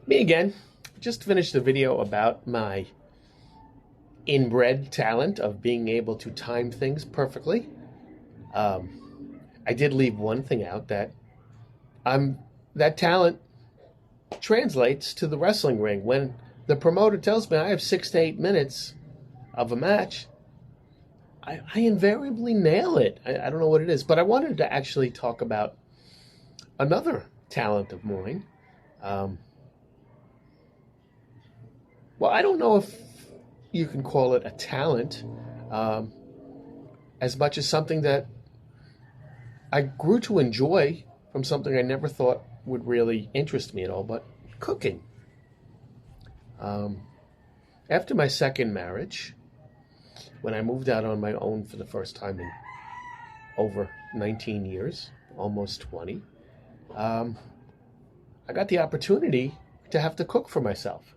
Me again. Just finished a video about my inbred talent of being able to time things perfectly. I did leave one thing out that talent translates to the wrestling ring. When the promoter tells me I have 6 to 8 minutes of a match, I invariably nail it. I don't know what it is, but I wanted to actually talk about another talent of mine. Well, I don't know if you can call it a talent as much as something that I grew to enjoy from something I never thought would really interest me at all, but cooking. After my second marriage, when I moved out on my own for the first time in over 19 years, almost 20, I got the opportunity to have to cook for myself.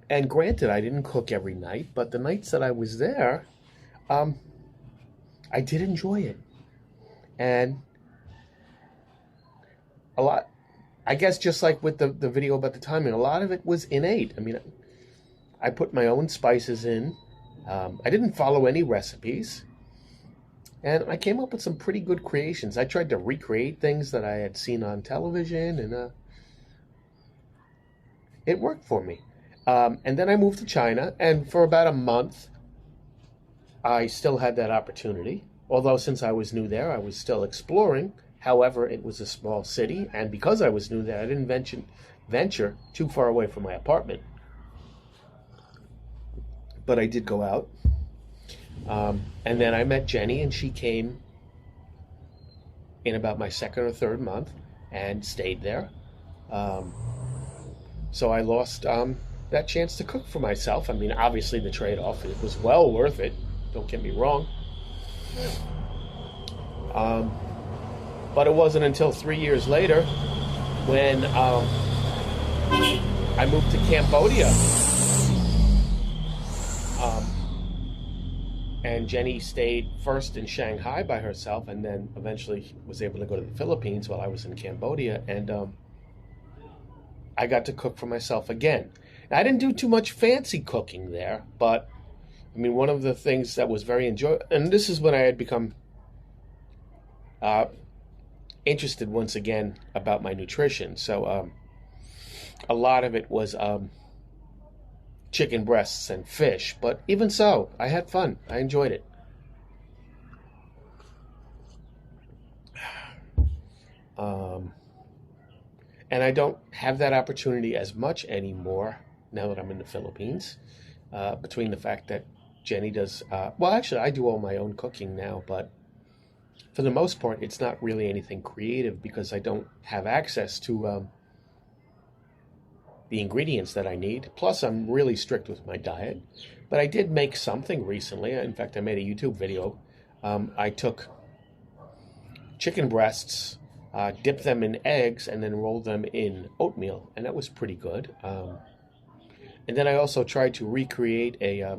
And granted, I didn't cook every night, but the nights that I was there, I did enjoy it. And a lot, I guess just like with the video about the timing, a lot of it was innate. I mean, I put my own spices in. I didn't follow any recipes. And I came up with some pretty good creations. I tried to recreate things that I had seen on television, and it worked for me. And then I moved to China, and for about a month, I still had that opportunity. Although since I was new there, I was still exploring. However, it was a small city, and because I was new there, I didn't venture too far away from my apartment. But I did go out. And then I met Jenny, and she came in about my second or third month and stayed there. So I lost that chance to cook for myself. I mean, obviously the trade-off, it was well worth it. Don't get me wrong. But it wasn't until 3 years later when I moved to Cambodia. And Jenny stayed first in Shanghai by herself, and then eventually was able to go to the Philippines while I was in Cambodia. And I got to cook for myself again. Now, I didn't do too much fancy cooking there, but I mean, one of the things that was very enjoyable, and this is when I had become interested once again about my nutrition. So a lot of it was chicken breasts and fish, but even so, I had fun. I enjoyed it. And I don't have that opportunity as much anymore now that I'm in the Philippines, between the fact that Jenny does, well, actually, I do all my own cooking now, but for the most part, it's not really anything creative because I don't have access to the ingredients that I need. Plus, I'm really strict with my diet. But I did make something recently. In fact, I made a YouTube video. I took chicken breasts, dipped them in eggs, and then rolled them in oatmeal. And that was pretty good. And then I also tried to recreate a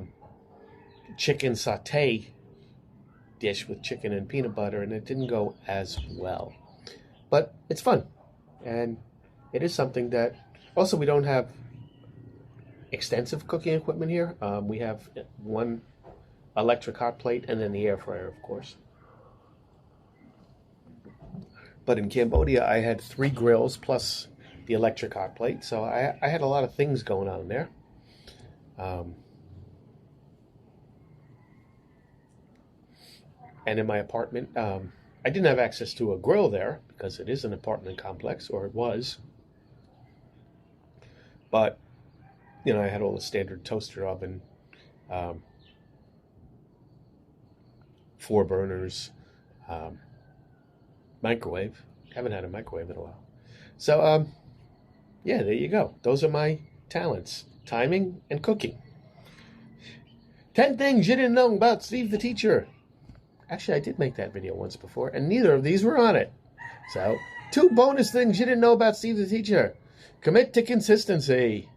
chicken sauté dish with chicken and peanut butter, and it didn't go as well. But it's fun. And it is something that... Also, we don't have extensive cooking equipment here. We have one electric hot plate and then the air fryer, of course. But in Cambodia, I had 3 grills plus the electric hot plate. So I had a lot of things going on there. And in my apartment, I didn't have access to a grill there because it is an apartment complex, or it was. But, you know, I had all the standard toaster oven, 4 burners, microwave. Haven't had a microwave in a while. So, yeah, there you go. Those are my talents: timing and cooking. 10 things you didn't know about Steve the Teacher. Actually, I did make that video once before, and neither of these were on it. So, 2 bonus things you didn't know about Steve the Teacher. Commit to consistency.